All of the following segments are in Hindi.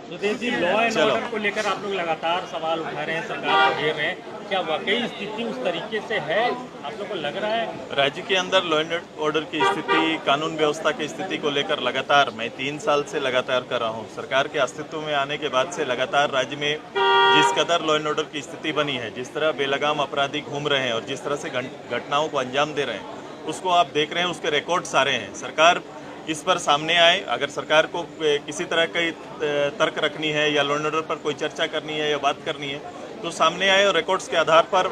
Sudesh ji, law and order को लेकर आप लोग लगातार सवाल उठा रहे हैं, सरकार को घेर रहे हैं। क्या वाकई स्थिति उस तरीके से है, आप लोग को लग रहा है? राज्य के अंदर लॉ एंड ऑर्डर की स्थिति, कानून व्यवस्था की स्थिति को लेकर लगातार मैं 3 साल से लगातार कर रहा हूँ। सरकार के अस्तित्व में आने के बाद से लगातार राज्य में जिस कदर लॉ एंड ऑर्डर की स्थिति बनी है, जिस तरह बेलगाम अपराधी घूम रहे हैं और जिस तरह से घटनाओं को अंजाम दे रहे हैं, उसको आप देख रहे हैं, उसके रिकॉर्ड सारे हैं। सरकार इस पर सामने आए, अगर सरकार को किसी तरह की तर्क रखनी है या लॉ एंड ऑर्डर पर कोई चर्चा करनी है या बात करनी है, तो सामने आए और रिकॉर्ड्स के आधार पर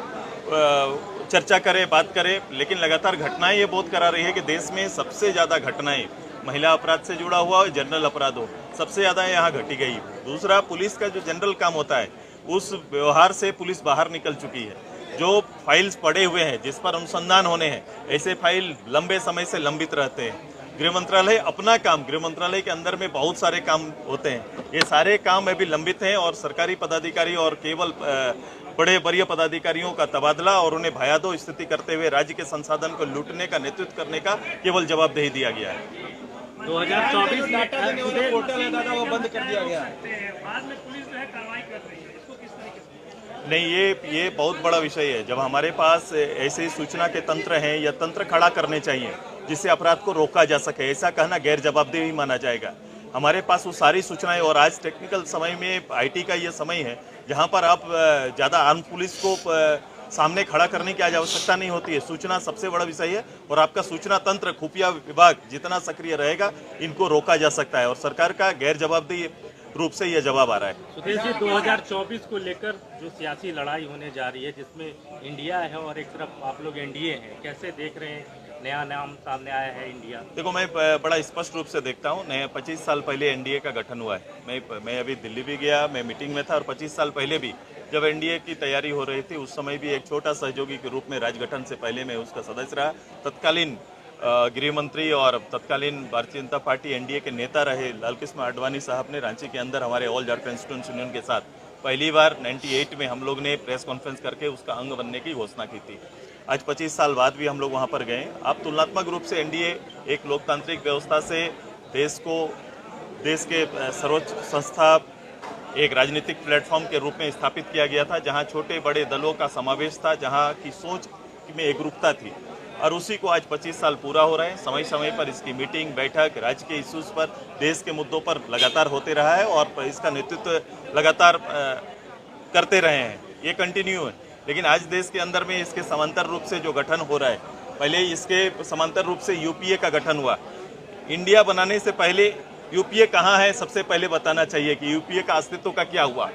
चर्चा करे, बात करे। लेकिन लगातार घटनाएं ये बहुत करा रही है कि देश में सबसे ज़्यादा घटनाएं महिला अपराध से जुड़ा हुआ और जनरल अपराध हो, सबसे ज़्यादा यहाँ घटी गई। दूसरा, पुलिस का जो जनरल काम होता है, उस व्यवहार से पुलिस बाहर निकल चुकी है। जो फाइल्स पड़े हुए हैं, जिस पर अनुसंधान होने हैं, ऐसे फाइल लंबे समय से लंबित रहते हैं। गृह मंत्रालय अपना काम, गृह मंत्रालय के अंदर में बहुत सारे काम होते हैं, ये सारे काम अभी लंबित हैं और सरकारी पदाधिकारी और केवल बड़े वरीय पदाधिकारियों का तबादला और उन्हें भयादो स्थिति करते हुए राज्य के संसाधन को लूटने का नेतृत्व करने का केवल जवाबदेही दिया गया है। 2024 में पोर्टल है दादा, वो बंद कर दिया गया। बाद में पुलिस जो है कार्रवाई कर रही है, इसको किस तरीके से? नहीं, ये बहुत बड़ा विषय है। जब हमारे पास ऐसे सूचना के तंत्र हैं या तंत्र खड़ा करने चाहिए जिससे अपराध को रोका जा सके, ऐसा कहना गैर जवाबदेही माना जाएगा। हमारे पास वो सारी सूचनाएं, और आज टेक्निकल समय में आईटी का ये समय है जहां पर आप ज़्यादा आर्म पुलिस को सामने खड़ा करने की आज आवश्यकता नहीं होती है। सूचना सबसे बड़ा विषय है और आपका सूचना तंत्र, खुफिया विभाग जितना सक्रिय रहेगा, इनको रोका जा सकता है और सरकार का गैर जवाबदेही रूप से यह जवाब आ रहा है। सुदेश जी, 2024 को लेकर जो सियासी लड़ाई होने जा रही है, जिसमें इंडिया है और एक तरफ आप लोग एनडीए हैं, कैसे देख रहे हैं? नया नाम सामने आया है इंडिया। देखो, मैं बड़ा स्पष्ट रूप से देखता हूँ, नया 25 साल पहले एनडीए का गठन हुआ है। मैं अभी दिल्ली भी गया, मैं मीटिंग में था, और 25 साल पहले भी जब एनडीए की तैयारी हो रही थी, उस समय भी एक छोटा सहयोगी के रूप में राजगठन से पहले मैं उसका सदस्य रहा। तत्कालीन गृह मंत्री और तत्कालीन भारतीय जनता पार्टी एनडीए के नेता रहे लालकृष्ण आडवाणी साहब ने रांची के अंदर हमारे ऑल झारखंड स्टूडेंट्स यूनियन के साथ पहली बार 98 में हम लोग ने प्रेस कॉन्फ्रेंस करके उसका अंग बनने की घोषणा की थी। आज 25 साल बाद भी हम लोग वहां पर गए। आप तुलनात्मक रूप से एनडीए एक लोकतांत्रिक व्यवस्था से देश के सर्वोच्च संस्था, एक राजनीतिक प्लेटफॉर्म के रूप में स्थापित किया गया था, जहां छोटे बड़े दलों का समावेश था, जहां की सोच में एकरूपता थी, और उसी को आज 25 साल पूरा हो रहे हैं। समय समय पर इसकी मीटिंग, बैठक, राज्य के इश्यूज पर, देश के मुद्दों पर लगातार होते रहा है और इसका नेतृत्व लगातार करते रहे हैं। ये कंटिन्यू है। लेकिन आज देश के अंदर में इसके समांतर रूप से जो गठन हो रहा है, पहले इसके समांतर रूप से यूपीए का गठन हुआ। इंडिया बनाने से पहले यूपीए कहाँ है, सबसे पहले बताना चाहिए कि यूपीए का अस्तित्व का क्या हुआ।